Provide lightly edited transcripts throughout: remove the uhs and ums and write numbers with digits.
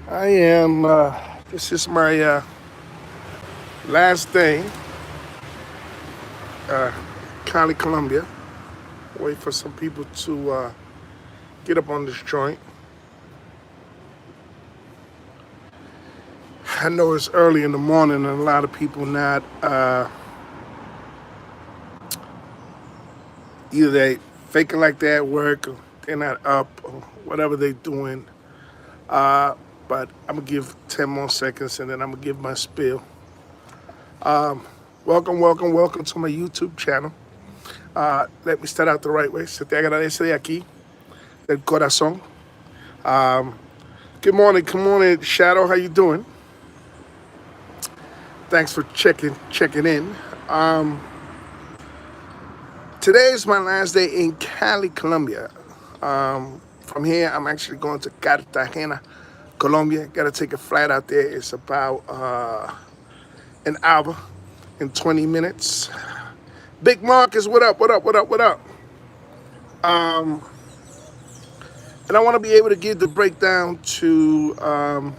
I am. This is my last day, uh, Cali Colombia. Wait for some people to get up on this joint. I know it's early in the morning, and a lot of people not either they faking like they're at work, or they're not up, or whatever they're doing. Uh, but I'm gonna give 10 more seconds, and then I'm gonna give my spiel. Welcome to my YouTube channel. Let me start out the right way. Se te agradece de aquí, del corazón. Good morning, Shadow. How you doing? Thanks for checking in. Um, Today is my last day in Cali, Colombia. From here, I'm actually going to Cartagena, Colombia. Got to take a flight out there. It's about an hour and 20 minutes. Big Marcus, what up? What up? Um, and I want to be able to give the breakdown to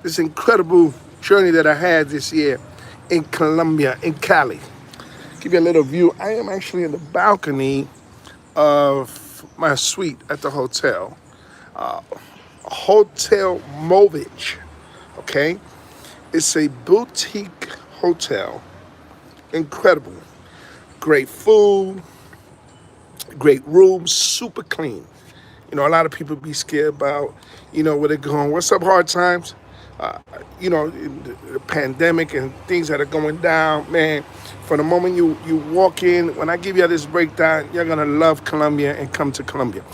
this incredible journey that I had this year in Colombia, in Cali. Give you a little view. I am actually in the balcony of my suite at the hotel, Hotel Movich. Okay, it's a boutique hotel. Incredible, great food, great rooms, super clean. A lot of people be scared about, where they're going. What's up, hard times? Uh, the pandemic and things that are going down, man. From the moment you walk in, when I give you this breakdown, you're gonna love Colombia and come to Colombia.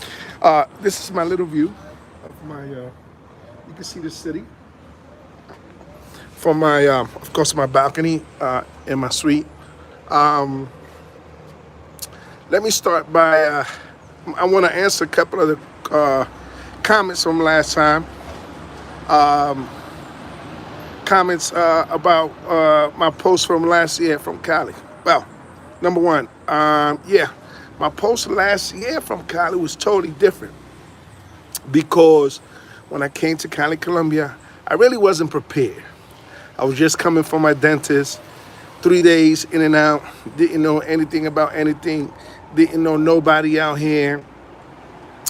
This is my little view of my. You can see the city from my, of course, my balcony in my suite. Um, Let me start by. I want to answer a couple of the comments from last time. Um, Comments about my post from last year from Cali. Well, number one, yeah, my post last year from Cali was totally different because when I came to Cali, Colombia, I really wasn't prepared. I was just coming from my dentist, 3 days in and out, didn't know anything about anything, didn't know nobody out here.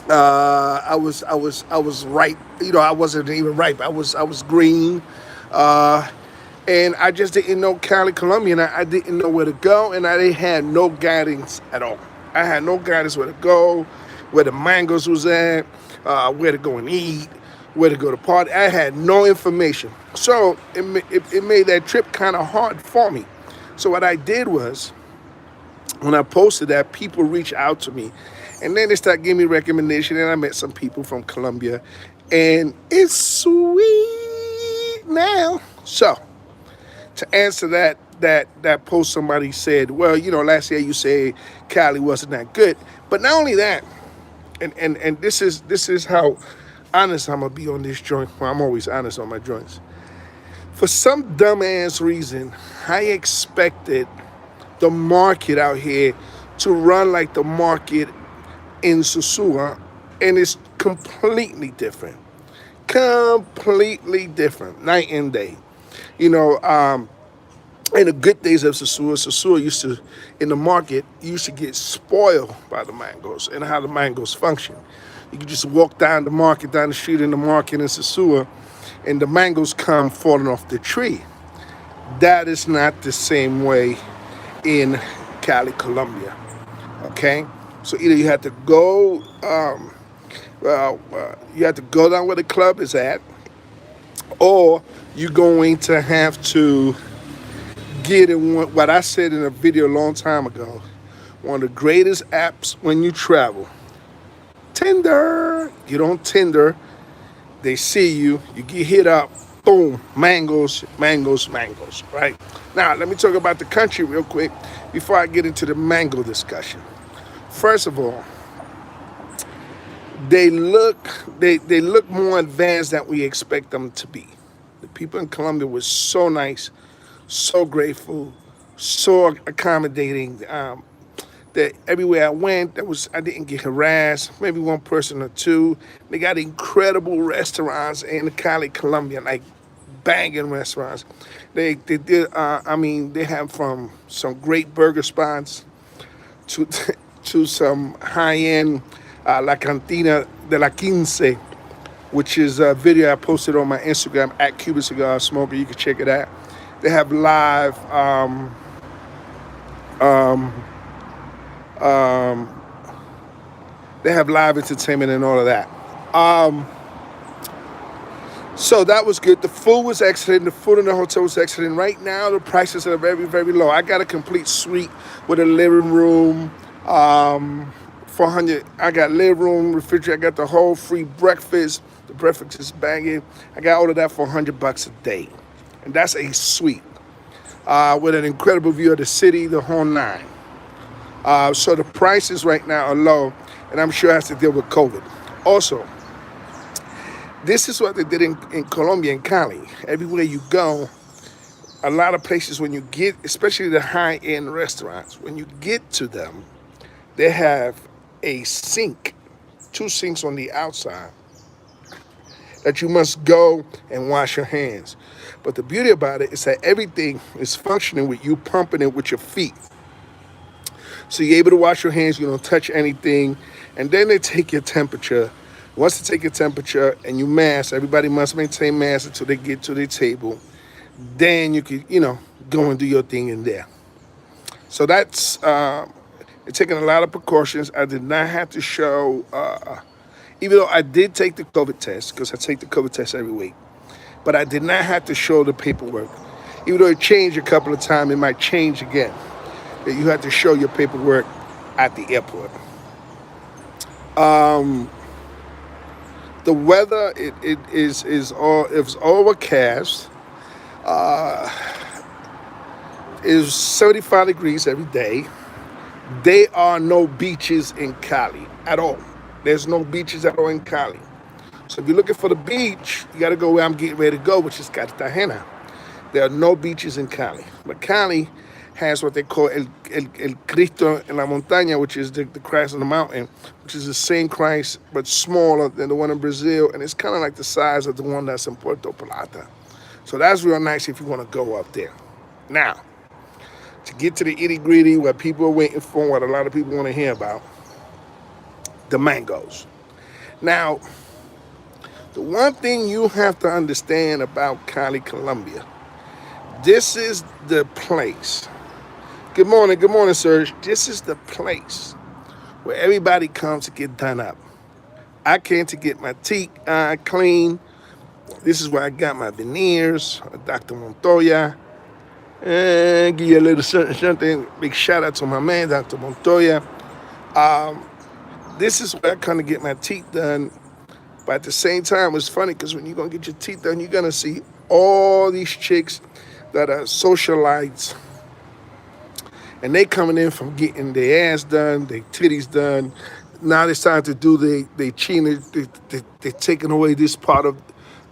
I was ripe. I wasn't even ripe. I was green. Uh, and I just didn't know Cali, Colombia, and I didn't know where to go, and I had no guidance at all. I had no guidance where to go, where the mangoes was at, where to go and eat, where to go to party. I had no information, so it made that trip kind of hard for me. So what I did was, when I posted that, people reached out to me, and then they started giving me recommendation, and I met some people from Colombia, and it's sweet now. So to answer that post, somebody said, well, last year you said Cali wasn't that good, but not only that, and this is how honest I'm gonna be on this joint. Well, I'm always honest on my joints. For some dumbass reason, I expected the market out here to run like the market in Susua, and it's completely different. Completely different, night and day. You know, um, in the good days of Sasua used to, in the market, you used to get spoiled by the mangoes and how the mangoes function. You could just walk down the market, down the street in the market in Sasua, and the mangoes come falling off the tree. That is not the same way in Cali, Colombia. Okay, so either you have to go, you have to go down where the club is at, or you're going to have to get in what I said in a video a long time ago. One of the greatest apps when you travel, Tinder. Get on Tinder, they see you, you get hit up, boom, mangoes, mangoes, mangoes, right? Now, let me talk about the country real quick before I get into the mango discussion. First of all, they look they look more advanced than we expect them to be. The people in Colombia were so nice, so grateful, so accommodating. that everywhere I went, I didn't get harassed. Maybe one person or two. They got incredible restaurants in Cali, Colombia, like banging restaurants. They did. I mean, they have from some great burger spots to to some high end La Cantina de la Quince, which is a video I posted on my Instagram at Cuban Cigar Smoker. You can check it out. They have live they have live entertainment and all of that. Um, so that was good. The food was excellent. The food in the hotel was excellent. Right now, the prices are very, very low. I got a complete suite with a living room. 400. I got living room, refrigerator. I got the whole free breakfast. The breakfast is banging. I got all of that for $100 a day, and that's a suite with an incredible view of the city, the whole nine. So the prices right now are low, and I'm sure it has to deal with COVID. Also, this is what they did in Colombia and Cali. Everywhere you go, a lot of places when you get, especially the high-end restaurants, when you get to them, they have a sink, two sinks on the outside that you must go and wash your hands. But the beauty about it is that everything is functioning with you pumping it with your feet. So you're able to wash your hands, you don't touch anything, and then they take your temperature. Once they take your temperature and you mask, everybody must maintain mask until they get to their table. Then you can, go and do your thing in there. So that's it's taking a lot of precautions. I did not have to show, even though I did take the COVID test, because I take the COVID test every week, but I did not have to show the paperwork. Even though it changed a couple of times, it might change again. That you have to show your paperwork at the airport. The weather it's overcast. It's 75 degrees every day. There are no beaches in Cali at all. There's no beaches at all in Cali. So if you're looking for the beach, you got to go where I'm getting ready to go, which is Cartagena. There are no beaches in Cali. But Cali has what they call el Cristo en la Montaña, which is the Christ on the mountain, which is the same Christ, but smaller than the one in Brazil. And it's kind of like the size of the one that's in Puerto Plata. So that's real nice if you want to go up there. Now, to get to the itty gritty, what people are waiting for, what a lot of people want to hear about, the mangoes. Now, the one thing you have to understand about Cali, Colombia, this is the place. Good morning, Serge. This is the place where everybody comes to get done up. I came to get my teeth clean. This is where I got my veneers, Dr. Montoya. And give you a little something. Big shout out to my man, Dr. Montoya. This is where I come to get my teeth done. But at the same time, it's funny because when you're going to get your teeth done, you're going to see all these chicks that are socialites. And they coming in from getting their ass done, their titties done. Now it's time to do they cheating. They're taking away this part of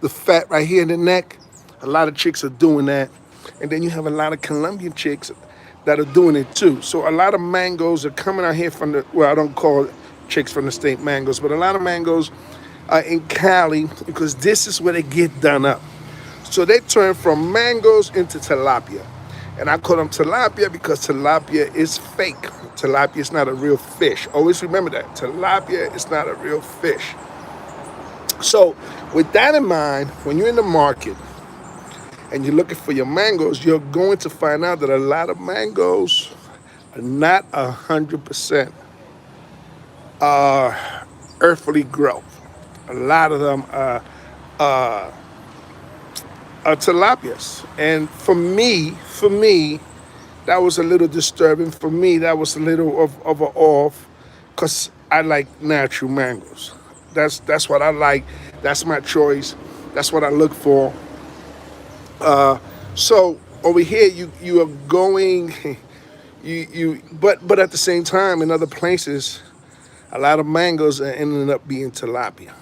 the fat right here in the neck. A lot of chicks are doing that. And then you have a lot of Colombian chicks that are doing it too. So a lot of mangos are coming out here from I don't call chicks from the state mangos, but a lot of mangos are in Cali because this is where they get done up. So they turn from mangoes into tilapia. And I call them tilapia because tilapia is fake. Tilapia is not a real fish. Always remember that. Tilapia is not a real fish. So with that in mind, when you're in the market and you're looking for your mangoes, you're going to find out that a lot of mangoes are not 100% earthly growth. A lot of them are tilapias. And for me, that was a little disturbing. For me, that was a little of an off because I like natural mangoes. That's what I like. That's my choice. That's what I look for. So over here, you are going, but at the same time, in other places, a lot of mangoes are ending up being tilapia.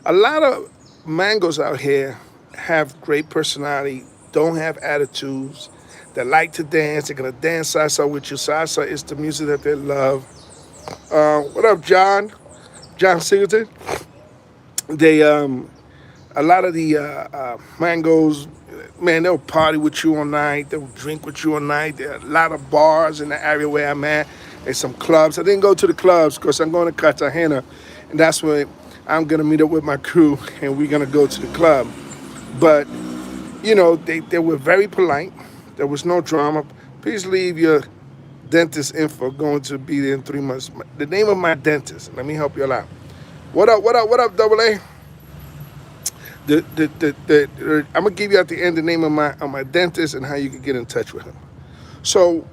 A lot of mangoes out here have great personality, don't have attitudes. that like to dance. They're gonna dance salsa with you. Salsa is the music that they love. What up, John? John Singleton. They a lot of the mangoes, man, they'll party with you all night. They'll drink with you all night. There are a lot of bars in the area where I'm at. There's some clubs. I didn't go to the clubs because I'm going to Cartagena, and that's where I'm gonna meet up with my crew, and we're gonna go to the club. But they were very polite. There was no drama. Please leave your dentist info. Going to be there in 3 months. The name of my dentist. Let me help you out. What up? What up? What up? Double A. I'm gonna give you at the end the name of my dentist and how you can get in touch with him. So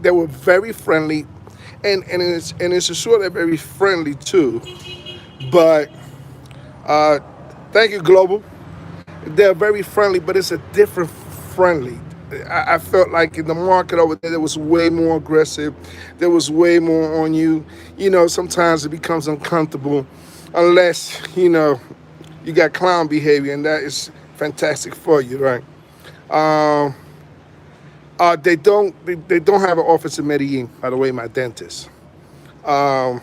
they were very friendly, and it's a sort of very friendly too. But uh, thank you, Global. They're very friendly, but it's a different friendly. I felt like in the market over there was way more aggressive. There was way more on you. Sometimes it becomes uncomfortable unless, you got clown behavior, and that is fantastic for you, right? Um, they don't have an office in Medellin, by the way, my dentist. Um,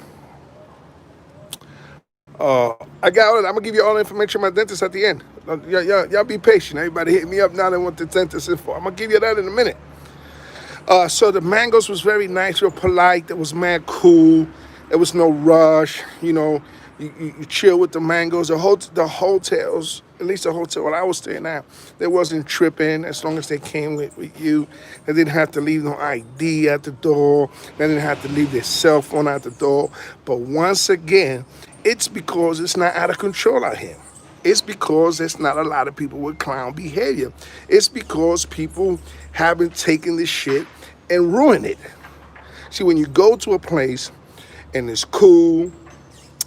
I got all. I'm gonna give you all the information on my dentist at the end. Y'all be patient. Everybody hit me up now. They want the dentist info. I'm gonna give you that in a minute. So the mangoes was very nice, real polite. It was mad cool. There was no rush. You chill with the mangoes. The hotels, at least the hotel where I was staying at, they wasn't tripping as long as they came with you. They didn't have to leave no ID at the door. They didn't have to leave their cell phone at the door. But once again, it's because it's not out of control out here. It's because there's not a lot of people with clown behavior. It's because people haven't taken this shit and ruined it. See, when you go to a place and it's cool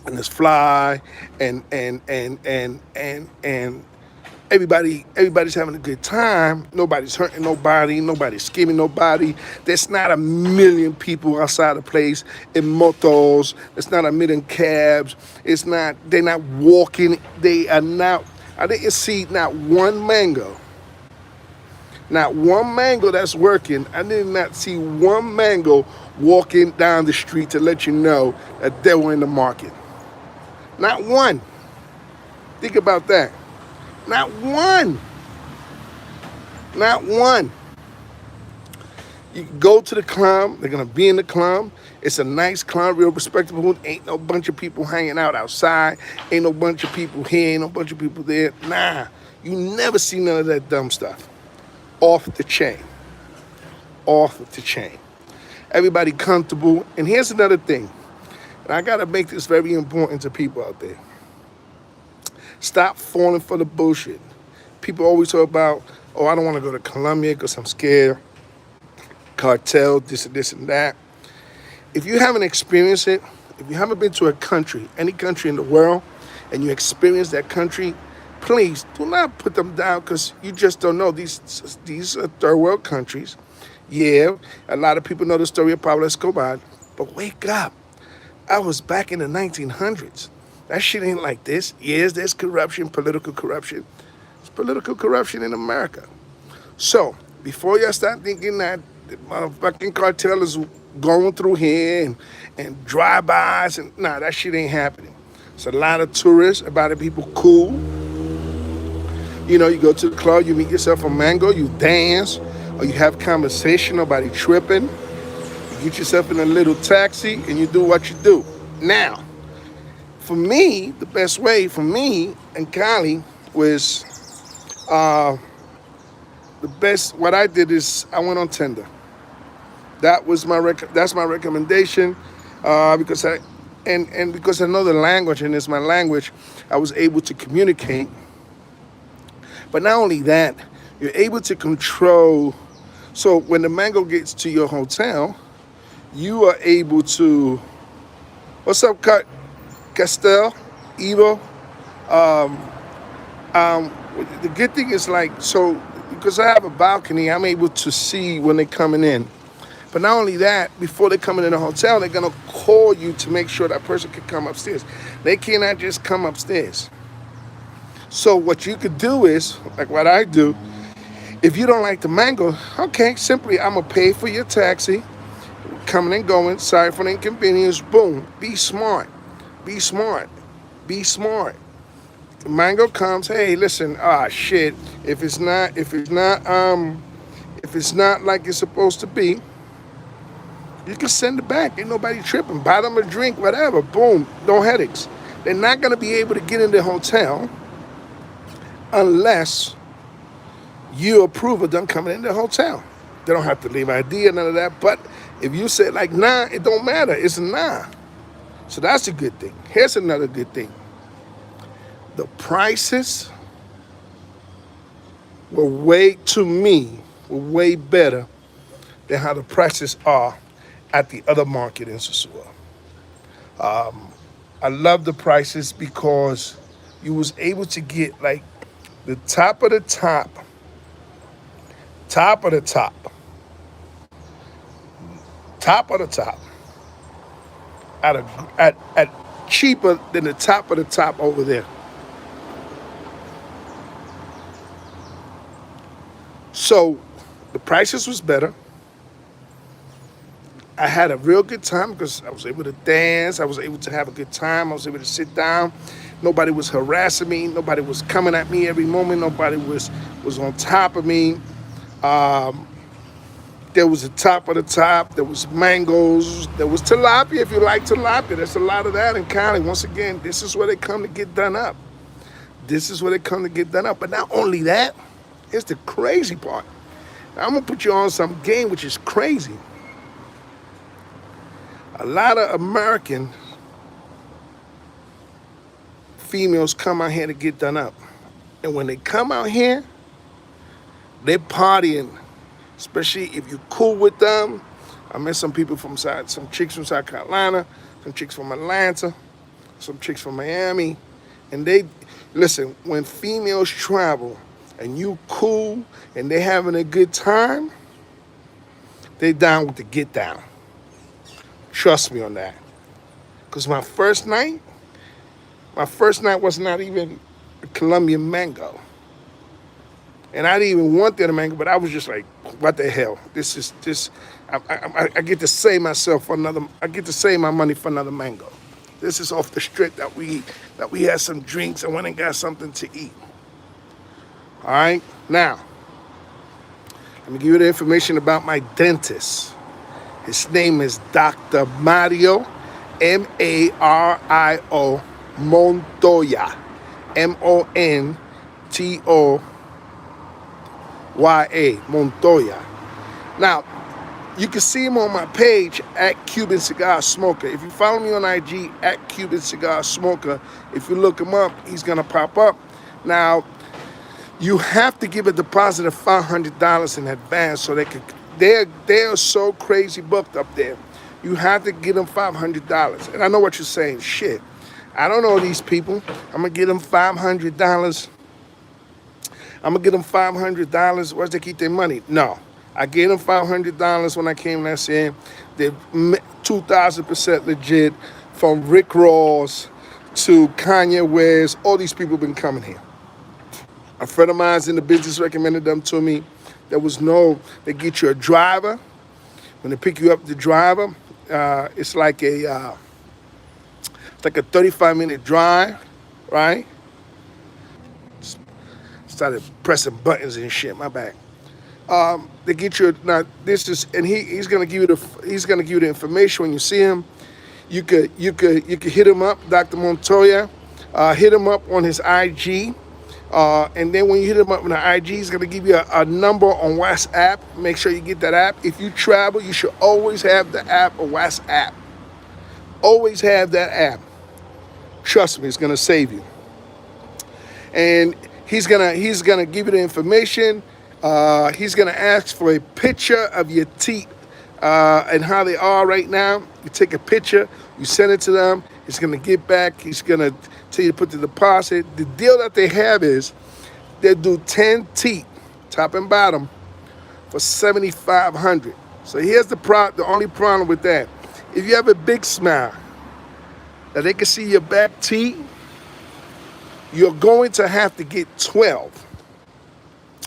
and it's fly and everybody's having a good time, nobody's hurting nobody, nobody's scheming nobody. There's not a million people outside the place in motos. There's not a million cabs. They're not walking. They are not. I didn't see not one mango that's working. I did not see one mango walking down the street to let you know that they were in the market. Not one. Think about that. Not one. Not one. You can go to the club. They're going to be in the club. It's a nice club, real respectable. Ain't no bunch of people hanging out outside. Ain't no bunch of people here. Ain't no bunch of people there. Nah. You never see none of that dumb stuff. Off the chain. Off the chain. Everybody comfortable. And here's another thing. And I got to make this very important to people out there. Stop falling for the bullshit. People always talk about, oh, I don't want to go to Colombia because I'm scared. Cartel, this and this and that. If you haven't experienced it, if you haven't been to a country, any country in the world, and you experience that country, please do not put them down because you just don't know. These are third world countries. Yeah, a lot of people know the story of Pablo Escobar, but wake up. I was back in the 1900s. That shit ain't like this. Yes, there's corruption, political corruption. It's political corruption in America. So, before y'all start thinking that the motherfucking cartel is going through here and drive-bys, and nah, that shit ain't happening. It's a lot of tourists, a lot of people cool. You go to the club, you meet yourself a mango, you dance, or you have conversation, nobody tripping. You get yourself in a little taxi, and you do what you do. Now, for me, the best way for me and Cali was the best. What I did is I went on Tinder. That's my recommendation because because I know the language and it's my language, I was able to communicate. But not only that, you're able to control. So when the mango gets to your hotel, you are able to. What's up, Castel, Evo? The good thing is because I have a balcony, I'm able to see when they're coming in. But not only that, before they're coming in the hotel, they're gonna call you to make sure that person can come upstairs. They cannot just come upstairs. So what you could do is, like what I do, If you don't like the mango, okay, simply I'm gonna pay for your taxi, coming and going. Sorry for the inconvenience. Boom. Be smart. Be smart. Be smart. The mango comes. Hey, listen. Shit. If it's not like it's supposed to be, you can send it back. Ain't nobody tripping. Buy them a drink, whatever. Boom. No headaches. They're not gonna be able to get in the hotel unless you approve of them coming in the hotel. They don't have to leave ID or none of that. But if you say like nah, it don't matter. It's a nah. So that's a good thing. Here's another good thing. The prices were way better than how the prices are at the other market in Sosua. I love the prices because you was able to get like the top of the top of the top, top of the top, at cheaper than the top of the top over there. So the prices was better. I had a real good time because I was able to dance. I was able to have a good time. I was able to sit down. Nobody was harassing me. Nobody was coming at me every moment. Nobody was on top of me. There was the top of the top. There was mangoes. There was tilapia. If you like tilapia, there's a lot of that in Cali. Once again, this is where they come to get done up. This is where they come to get done up. But not only that, it's the crazy part. Now, I'm gonna put you on some game which is crazy. A lot of American females come out here to get done up. And when they come out here, they're partying, especially if you're cool with them. I met some people some chicks from South Carolina, some chicks from Atlanta, some chicks from Miami. And listen, when females travel and you cool and they having a good time, they down with the get down. Trust me on that. Because my first night was not even a Colombian mango. And I didn't even want that mango, but I was just like, what the hell? I get to save myself for another, I get to save my money for another mango. This is off the strip that we had some drinks and went and got something to eat. All right? Now, let me give you the information about my dentist. His name is Dr. Mario, Mario Montoya, Montoya, Montoya. Now, you can see him on my page at Cuban Cigar Smoker. If you follow me on IG at Cuban Cigar Smoker, if you look him up, he's gonna pop up. Now, you have to give a deposit of $500 in advance so they're so crazy booked up there. You have to give them $500. And I know what you're saying. Shit, I don't know these people. I'm gonna give them $500. I'm gonna give them $500. Where's they keep their money? No, I gave them $500 when I came last year. They're 2,000% legit. From Rick Ross to Kanye West, all these people been coming here. A friend of mine's in the business recommended them to me. They get you a driver. When they pick you up, the driver, it's like a 35-minute drive, right? Started pressing buttons and shit. My bad. They get you now. And he's gonna give you the information when you see him. You could hit him up, Dr. Montoya. Hit him up on his IG. And then when you hit him up on the IG, he's going to give you a number on WhatsApp. Make sure you get that app. If you travel, you should always have the app or WhatsApp. Always have that app. Trust me, it's going to save you. And he's gonna give you the information. He's going to ask for a picture of your teeth and how they are right now. You take a picture, you send it to them. He's going to get back. He's going to tell you to put the deposit. The deal that they have is they do 10 teeth, top and bottom, for $7,500. So here's the only problem with that. If you have a big smile that they can see your back teeth, you're going to have to get 12.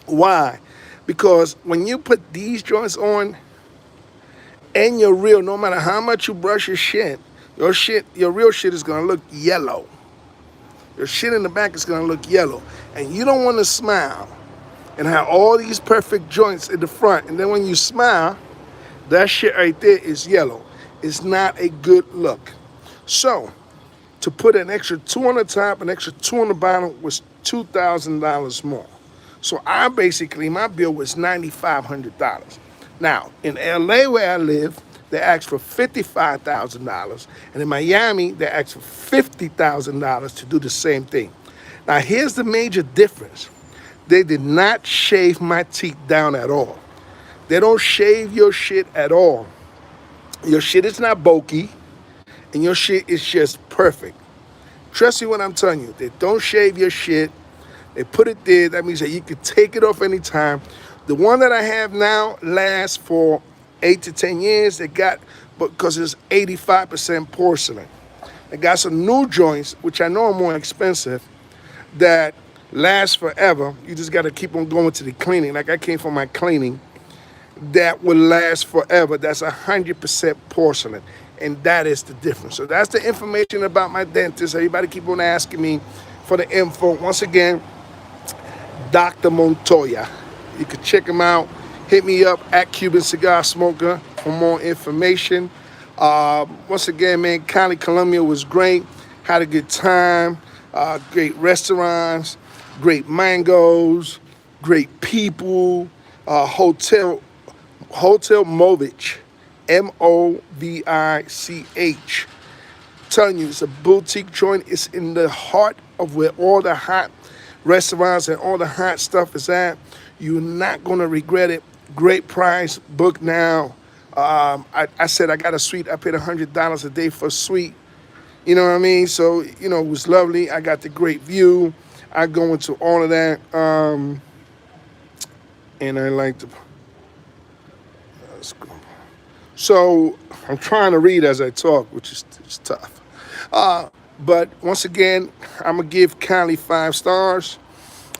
Why? Because when you put these joints on and your real, no matter how much you brush your real shit is gonna look yellow. Your shit in the back is gonna look yellow. And you don't wanna smile and have all these perfect joints in the front. And then when you smile, that shit right there is yellow. It's not a good look. So, to put an extra 2 on the top, an extra 2 on the bottom was $2,000 more. So my bill was $9,500. Now, in LA where I live, they asked for $55,000. And in Miami, they asked for $50,000 to do the same thing. Now, here's the major difference. They did not shave my teeth down at all. They don't shave your shit at all. Your shit is not bulky, and your shit is just perfect. Trust me when I'm telling you, they don't shave your shit. They put it there. That means that you can take it off anytime. The one that I have now lasts for 8 to 10 years. Because it's 85% porcelain. They got some new joints, which I know are more expensive, that last forever. You just got to keep on going to the cleaning. Like I came for my cleaning. That will last forever. That's 100% porcelain. And that is the difference. So that's the information about my dentist. Everybody keep on asking me for the info. Once again, Dr. Montoya. You can check him out. Hit me up at Cuban Cigar Smoker for more information. Once again, man, Cali Colombia was great. Had a good time. Great restaurants, great mangoes, great people. Hotel Movich, Movich. Telling you, it's a boutique joint. It's in the heart of where all the hot restaurants and all the hot stuff is at. You're not gonna regret it. Great price. Book now. I said I got a suite. I paid $100 a day for a suite. You know what I mean? So it was lovely. I got the great view. I go into all of that, and I like to. So I'm trying to read as I talk, which is tough. But once again, I'm gonna give Cali 5 stars.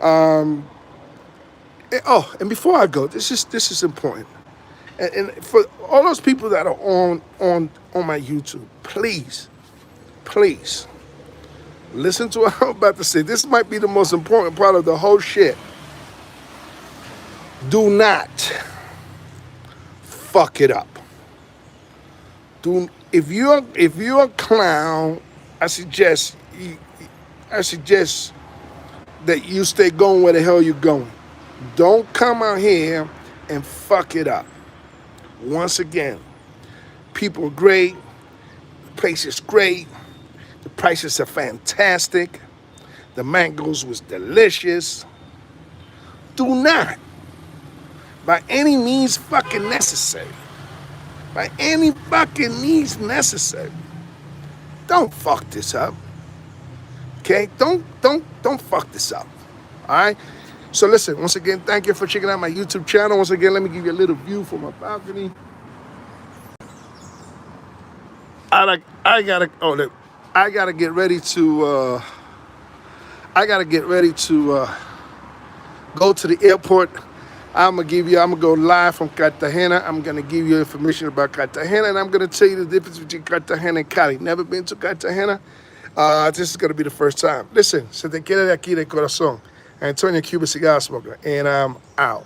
And before I go, this is important. And for all those people that are on my YouTube, please listen to what I'm about to say. This might be the most important part of the whole shit. Do not fuck it up. If you're a clown, I suggest that you stay going where the hell you're going. Don't come out here and fuck it up. Once again, people are great. The place is great. The prices are fantastic. The mangoes was delicious. Do not, by any means fucking necessary, don't fuck this up. Okay? Don't fuck this up. All right? So listen, once again, thank you for checking out my YouTube channel. Once again, let me give you a little view from my balcony. I gotta get ready to go to the airport. I'm gonna go live from Cartagena. I'm gonna give you information about Cartagena, and I'm gonna tell you the difference between Cartagena and Cali. Never been to Cartagena. This is gonna be the first time. Listen, se te quiere de aquí de corazón. Antonio Cuban Cigar Smoker, and I'm out.